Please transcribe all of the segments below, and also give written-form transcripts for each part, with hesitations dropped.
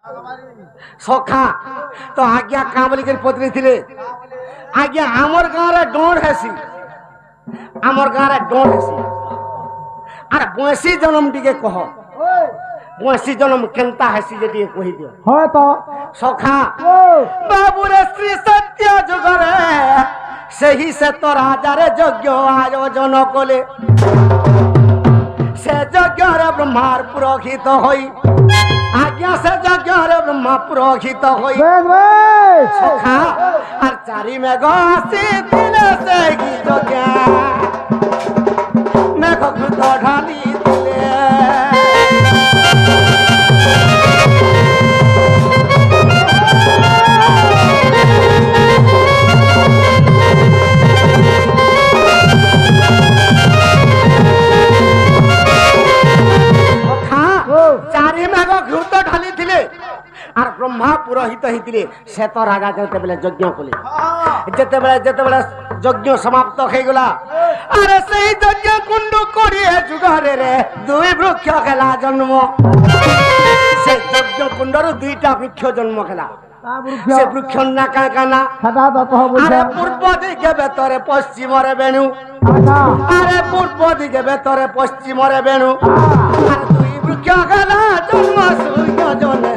सखा तो आज्ञा का बोल कर पत्नी थिले आज्ञा आमर गाँव रे डोर हेसी आमर गाँव रे डोर हेसी अरे बंसी जन्म टिके कह बंसी जन्म केनता हेसी जे टिके कहि दियो हाँ तो सखा बाबू रे श्री सत्य जुग रे सही से तो राजा रे यज्ञ आयोजन कले से यज्ञ रे ब्रह्मार पुरोहित होई आज्ञा से यज्ञ रे ब्रह्मा पुरोहित होई सखा और चारी में गासी दिले से की यज्ञ मैं को तो ढाली दिले और ब्रह्मा पुरोहित हितले से तो राजा जते बेले यज्ञ कले जते बेले यज्ञ समाप्त हो गला अरे सही यज्ञ कुंड कोड़िए जुगरे रे दुई वृक्ष खेला जन्म से यज्ञ कुंडर दुईटा वृक्ष जन्म खेला से वृक्ष ना का काना अरे पूर्व दिके बेतरे पश्चिम रे बेणु अरे पूर्व दिके बेतरे पश्चिम रे बेणु अरे दुई वृक्ष खेला जन्म सूर्य जने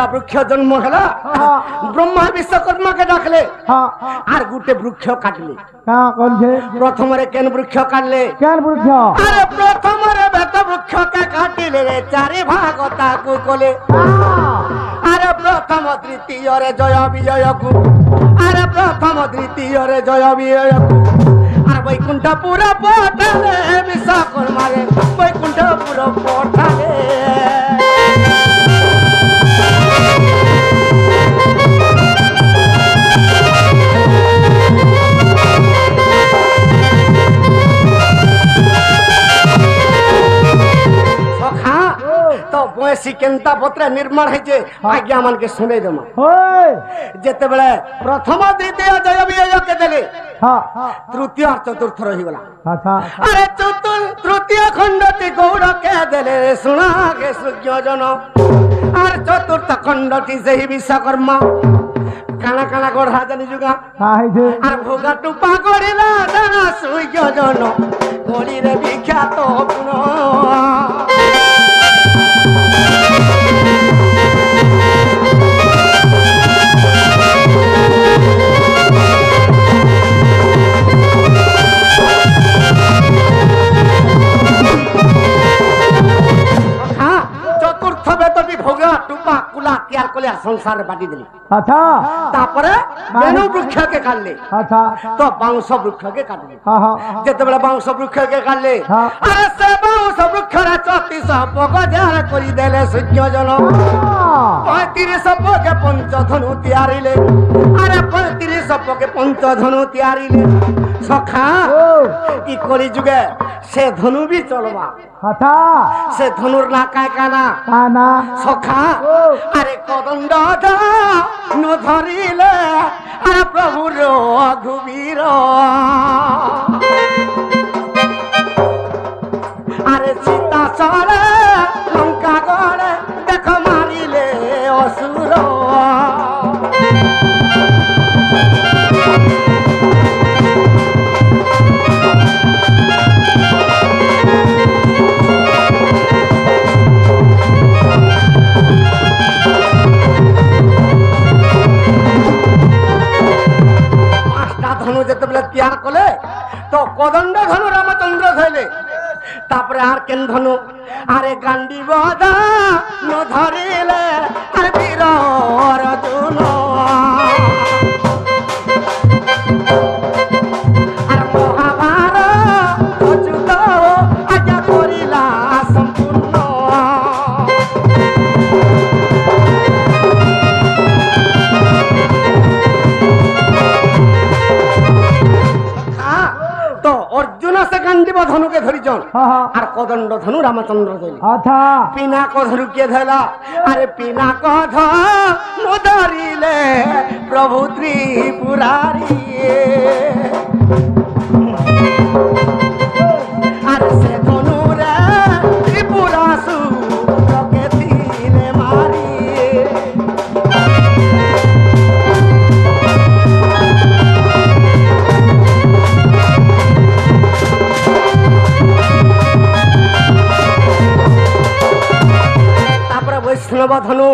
वृक्ष जन्म है ब्रह्मा विश्वकर्मा के डाकले आर गुटे वृक्ष काटले प्रथम रे केन वृक्ष काटले अरे प्रथम रे बेत वृक्ष के काटिले रे चारि भाग ताकू कले अरे प्रथम तृतीय रे जय विजय को अरे प्रथम तृतीय रे जय विजय को अरे वैकुंठपुर पठाले विश्वकर्मा रे वैकुंठपुर पठाले तो बंसी केनता पत्र निर्माण है जे आज्ञा मन के सुने दम जेते बेले प्रथम द्वितीय जय विजय के देले तृतीय और चतुर्थ रही गला अरे तृतीय खंडटी गौड़ के देले सुना के सूर्य जन और चतुर्थ खंडटी सही विश्वकर्मा काना काना गढ़ा जानी जुगा और भोगा टुपा गड़िला दाना सूर्य जन गड़ी रे विख्यात गुण संसार बाटी दिली अच्छा तापरे बेनु वृक्ष के काटले अच्छा तो बाउंस वृक्ष के काटले जेते बेले बाउंस वृक्ष के काटले अरे से बाउंस वृक्ष रे 34 पगजार करी देले सूर्य जन 35 पगे पंचधनु तैयारीले अरे 35 पगे पंचधनु तैयारीले सखा ई कली जुगे से धनु भी चलवा अच्छा से धनुर ना काय काना सखा अरे कदंड न धरिले अरे प्रभु रघुवीर अरे सीता चले लंका गड़े देख मारिले असुर तैयार कले तो कदंड धनु रामचंद्र धैले तापरे आर केन धनु अरे गांडी बदा न धरिले अरे वीर अर्जुन अरे महाभारत अच्युत आज्ञा करिला संपूर्ण अर्जुन से गांडीव धनु के धरी जन আর কদণ্ড ধনু রামচন্দ্র ধরলে। আচ্ছা পিনাক ধনু কে ধরলা? আরে পিনাক ধনু ধরিলে প্রভু ত্রিপুরারি। আর সে ধনুরে ত্রিপুরাসুরকে দিলে মারি। বৈষ্ণব ধনু,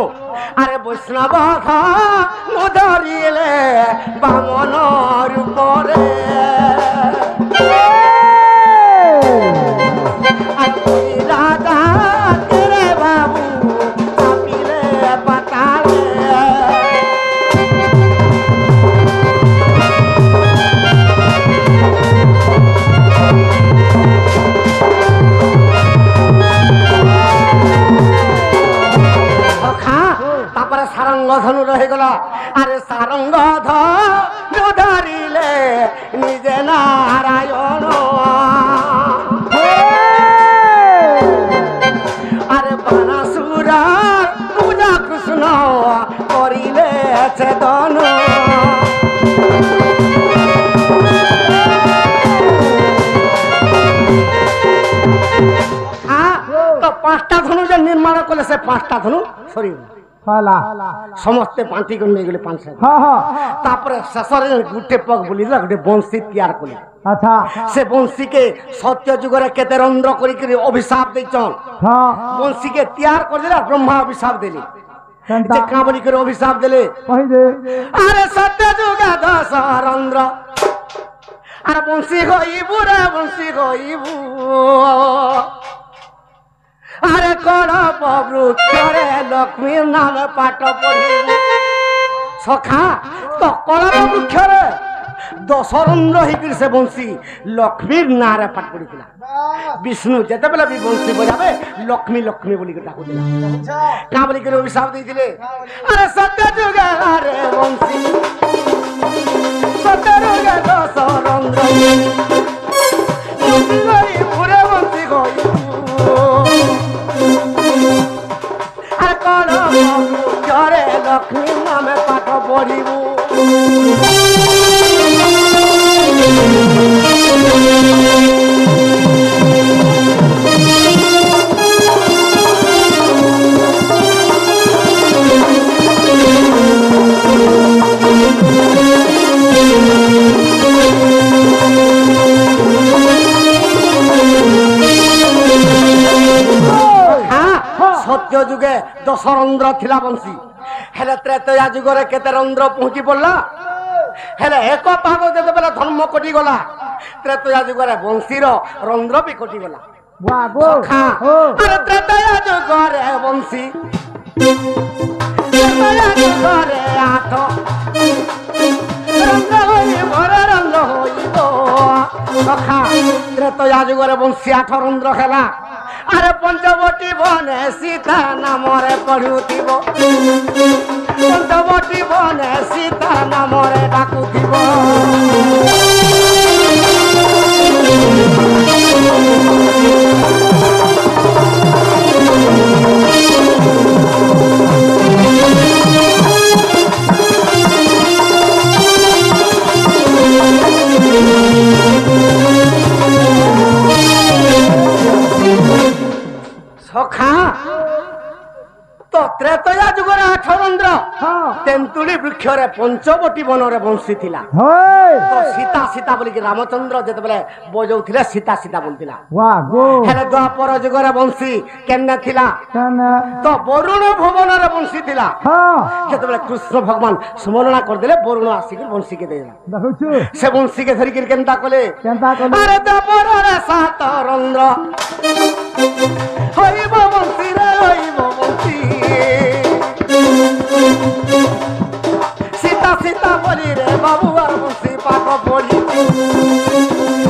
আরে বৈষ্ণব ধনু ধরিলে বামন রূপরে। রাজা রে বাবু চাপিলে পাতালে। তারপরে সারঙ্গ ধনু রয়ে গেল। আরে সারঙ্গ ধনু ধরিলে নিজে নারায়ণ। আরে বানাসুর পূজা কৃষ্ণ করিলে চেতন। তো পাঁচটা ধনু যে নির্মাণ করলে সে পাঁচটা ধনু শরীর ସମସ୍ତେ ବାଣ୍ଟି କରି ନେଇଗଲେ ପାଞ୍ଚ। ତାପରେ ଶେଷରେ ଗୋଟେ ପଗ ବୁଲିଲା, ଗୋଟେ ବଂଶୀ ତିଆର କଲେ। ସେ ବଂଶୀକେ ସତ୍ୟ ଯୁଗରେ କେତେ ରନ୍ଧ୍ର କରିକି ଅଭିଶାପ ଦେଇଛନ୍। ବଂଶୀକେ ତିଆର କରିଦେଲେ, ବ୍ରହ୍ମା ଅଭିଶାପ ଦେଲେ। ଯେ କାଁ ବୋଲିକରି ଅଭିଶାପ ଦେଲେ? ଆରେ ସତ୍ୟ ଯୁଗ 10 ରନ୍ଧ୍ର, ଆରେ ବଂଶୀ ଗଇବୁ ରେ ବଂଶୀ ଗଇବୁ। আরে কড়প বৃক্ষরে লক্ষ্মীর নামে পাঠ পড়িব। সখা তো কড়প বৃক্ষরে দশরন্ধ্র হইকি সে বংশী লক্ষ্মীর নাঁরে পাঠ পড়িলা। বিষ্ণু যেতেবেলে বি বংশী বজাবে লক্ষ্মী লক্ষ্মী বলি ডাকুলা। কা বলি করে অভিশাপ দিয়েছিলে? আরে সত্য যুগে আরে বংশী, সত্য যুগে দশরন্ধ্র ঘুরে বংশী গই। আর কোন জরে লক্ষ্মী নামে পাঠ পড়িব। সত্য যুগে 10 রন্ধ্র থিলা বংশী, হেলে ত্রেতয়া যুগরে কেতে রন্ধ্র পৌঁছি পড়লা? হেলে এক পাগ যেতেবেলে ধর্ম কটি গলা, ত্রেতয়া যুগরে বংশীর রন্ধ্র বি কটি গলা। ত্রেতয়া যুগরে বংশী, ত্রেতয়া যুগরে 8 রন্ধ্র হইব রে রন্ধ্র হইব। সখা ত্রেতয়া যুগরে বংশী 8 রন্ধ্র খেলা। আরে পঞ্চবটী বনে সীতা নামরে পড়ুথিব, পঞ্চবটী বনে সীতা নামরে ডাকুথিব। সখা তো ত্রেতয়া যুগরে 8 রন্ধ্র, তেନ୍ତୁଳି ବୃକ୍ଷରେ ପଞ୍ଚବଟୀ ବନରେ ବଂଶୀ ଥିଲା। ତ ସୀତା ସୀତା ବୋଲିକି ରାମଚନ୍ଦ୍ର ଯେତେବେଳେ ବଜଉଥିଲେ ସୀତା ସୀତା ବୋଲୁଥିଲା। ହେଲେ ଦ୍ୱାପର ଯୁଗରେ ବଂଶୀ କେନେ ଥିଲା? ତ ବରୁଣ ଭୁବନରେ ବଂଶୀ ଥିଲା। ଯେତେବେଳେ କୃଷ୍ଣ ଭଗବାନ ସ୍ମରଣା କରିଦେଲେ, ବରୁଣ ଆସିକି ବଂଶୀକେ ଦେଇଦେଲା। ସେ ବଂଶୀକେ ଧରିକିରି କେନ୍ତା କଲେ? ଆରେ ଦ୍ୱାପରରେ 7 ରନ୍ଧ୍ର হইব বংশী রে হইব বংশী। সীতা সীতা বলি রে বাবু আর বংশী পাঠ পড়ি।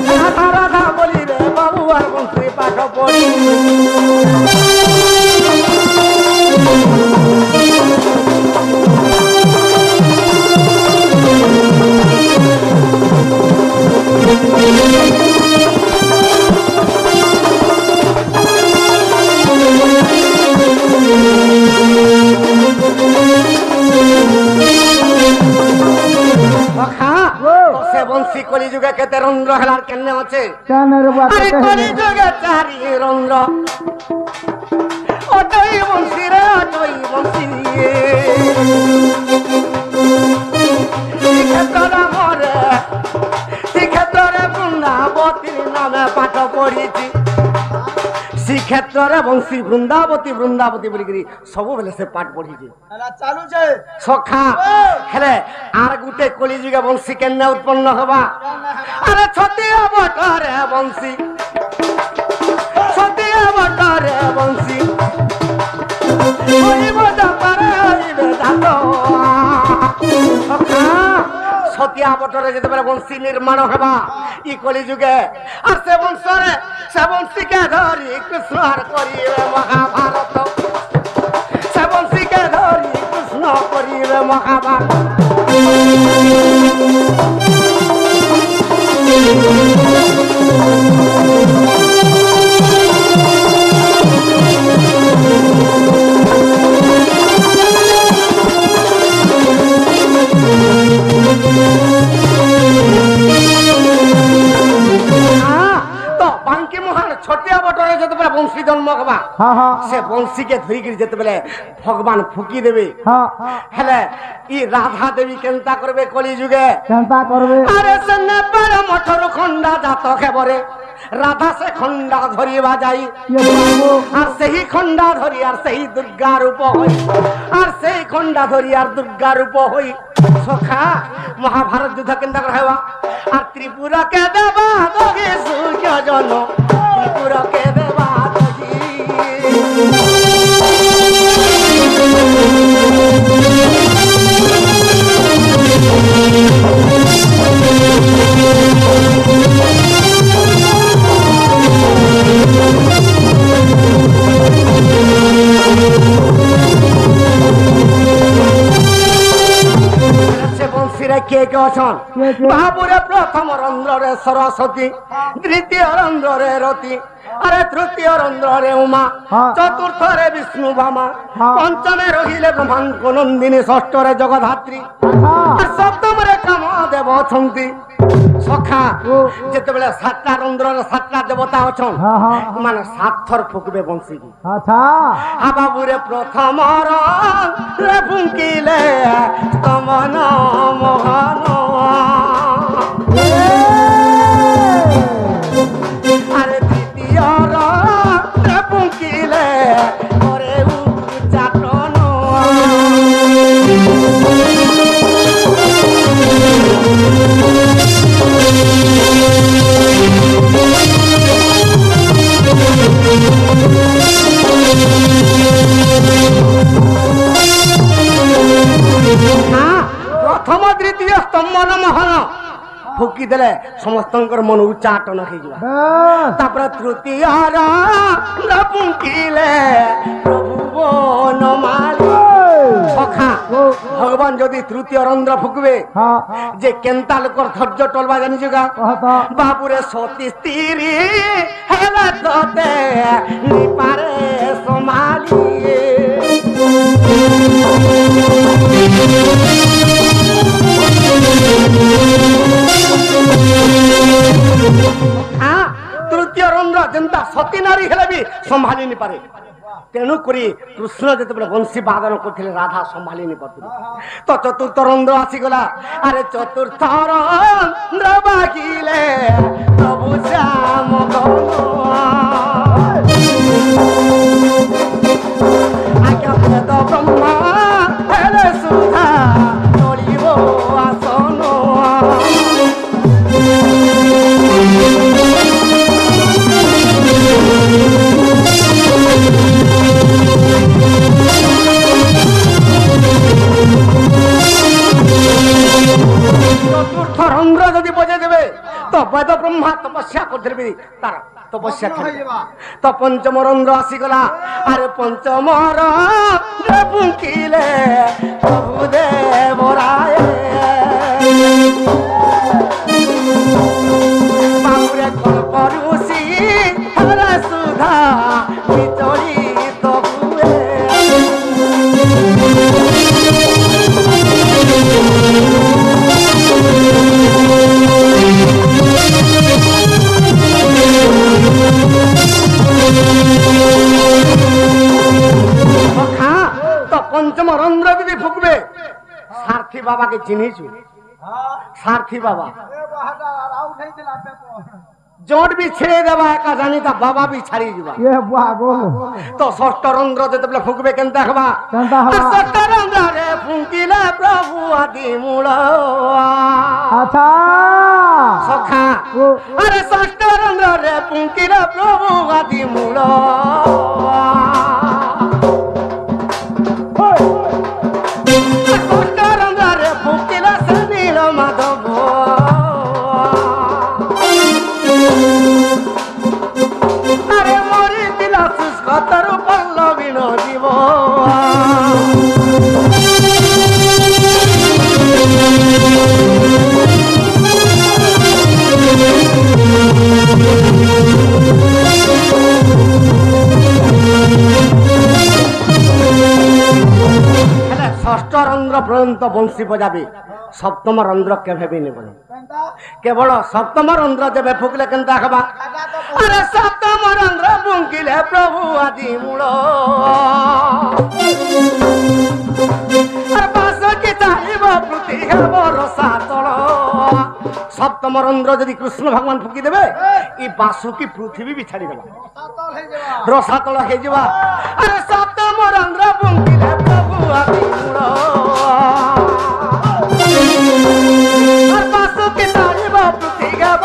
রাধা রাধা বলি রে বাবু আর বংশী পাঠ পড়ি। কলি যুগে কেতে রন্ধ্র হেলার কেনে আছে কেনের আরে কলি যুগে চারি রন্ধ্র অটই বংশী রে অটই বংশী শ্রীক্ষেত্র মরে শ্রীক্ষেত্রে বৃন্দাবতীর নামে পাঠ পড়িছি শ্রীক্ষেত্রে বংশী বৃন্দাবতী বৃন্দাবতী বলিকি ସବୁବେଳେ ସେ ପାଠ ପଢିଛି ଚାଲୁଛେ ସଖା ହେଲେ ଆର ଗୁଟେ କଳି ଯୁଗ ବଂଶୀ କେନେ ଉତ୍ପନ୍ନ ହେବା ଆରେ ଛତିଆ ବଟରେ ବଂଶୀ ଛତିଆ ବଟରେ ବଂଶୀ ହଇବ ଦାପାରେ ହଇବେ ଦାନ୍ତ ସଖା ଛତିଆ ବଟରେ ଯେତେବେଳେ ବଂଶୀ ନିର୍ମାଣ ହେବା ଇ କଳି ଯୁগে আর সে বংশরে সে বংশীকে ধরি কৃষ্ণ আর করিবে মহাভারত সে বংশীকে ধরি কৃষ্ণ করিবে মহাভারত छोटिया बटरे जते बेले वंशी जन्म हवा से वंशी के धरी कर जते बेले भगवान फुकी देबे हेले ई राधा देवी केनता करबे कली जुगे केनता करबे अरे से नेपाल मठर खंडा जात खेबरे राधा से खंडा धरिबा जाई আর সেই খন্ডা ধরি আর সেই দুর্গা রূপ হই আর সেই খন্ডা ধরি আর দুর্গা রূপ হই সখা মহাভারত যুদ্ধ কেনতা করবা আর ত্রিপুরা কে দেবা দগে সূর্য জন ত্রিপুরা কে দেবা দগি কে কে অছন বাবুরে প্রথম রন্ধ্রে সরস্বতী দ্বিতীয় রন্ধ্রে রতি আরে তৃতীয় রন্ধ্রে উমা চতুর্থরে বিষ্ণু ভামা পঞ্চমে রহিলে ব্রহ্মাঙ্ক নন্দিনী ষষ্ঠরে জগধাত্রী আর সপ্তমরে কামদেব অছন্তি সখা যেতবেলে সাতটা রন্ধ্রের সাতটা দেবতা অছন মানে সাত থর ফুকবে বংশী বাবুরে প্রথম রন্ধ্রে ফুঙ্কিলে স্তমন মোহন আরে দ্বিতীয় রন্ধ্রে ফুঙ্কিলে করে উচ্চাটন প্রথম দ্বিতীয় স্তম্ভন মহন ফুকি দেলে সমস্তঙ্কর মন উচ্চাটন হয়ে যাবে তারপরে তৃতীয় ফুকিলে প্রভু বনমালী সখা ভগবান যদি তৃতীয় রন্ধ্র ফুকবে যে কেনতা লোকর ধৈর্য টলবা জানি যুগা বাবুরে সতী স্ত্রী হেলা তোতে নিপারে সমালি তৃতীয় রন্ধ্র যেটা সতী নারী হেলে বি সম্ভালি নি পারে তেণু করি কৃষ্ণ যেতবে বংশী বাদন করলে রাধা সম্ভালি নি পারে তো চতুর্থ রন্ধ্র আসিগলা আরে চতুর্থ রন্ধ্র বাকিলে প্রভু শ্যাম আজ্ঞা বেদ ব্রহ্মা হেলে সুধা চলিব আসন চতুর্থ রন্ধ্র যদি বজে দেবে তো বেদ ব্রহ্মা তপস্যা করতে তার তপস্যা তো পঞ্চম রন্ধ্র আসিগলা আরে পঞ্চম রন্ধ্র ফুঙ্কিলে প্রভু দেবরায় বাবুরে কল্প ঋষি হরে সুধা বিচলিত হুয়ে পঞ্চম রন্ধ্র যদি ফুকবে সারথি বাবাকে চিনিছু সারথি বাবা জোট বি ছেড়ে দেবা একা জানি তা বাবা বি ছাড়ি যাবা তো ষষ্ঠ রন্ধ্র যেতে ফুকবে কেনতা হবা ষষ্ঠ রন্ধ্র রে ফুঙ্কিলে প্রভু আদি মূল আচ্ছা সখা আরে ষষ্ঠ রন্ধ্র রে ফুঙ্কিলে প্রভু আদি মূল ষষ্ঠ রন্ধ্র রে ফুঙ্কিলে সে নীল মাধব আরে মরি দিলা শুষ্কতর পল্লবী জীব ষষ্ঠ রন্ধ্র পর্যন্ত বংশী বজাবে সপ্তম রন্ধ্র কেবে বি নেব কেবল সপ্তম রন্ধ্র যেবে ফুকলে কেনতা হবা আরে সপ্তম রন্ধ্র ফুঙ্কিলে প্রভু আদি মূল বাসকি চাহিব প্রতি হেব রসাতল সপ্তম রন্ধ্র যদি কৃষ্ণ ভগবান ফুকি দেবে এই বাসুকি পৃথিবী বি ছাড়ি দেবা রসাতল হয়ে যাবা আরে সপ্তম রন্ধ্র ফুঙ্কিলে প্রভু আদি মূল আর বাসুকি চাহিব প্রতি হেব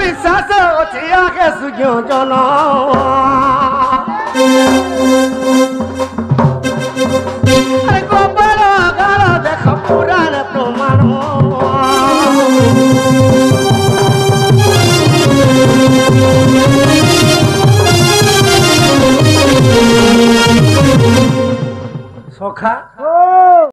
বিশ্বাস ଅଛି ଆଗେ ସୁଯୋଜନ ଗୋପାଳ ଗାଳ ଦେଖ ପୁରାଣ ପ୍ରମାଣ ସଖା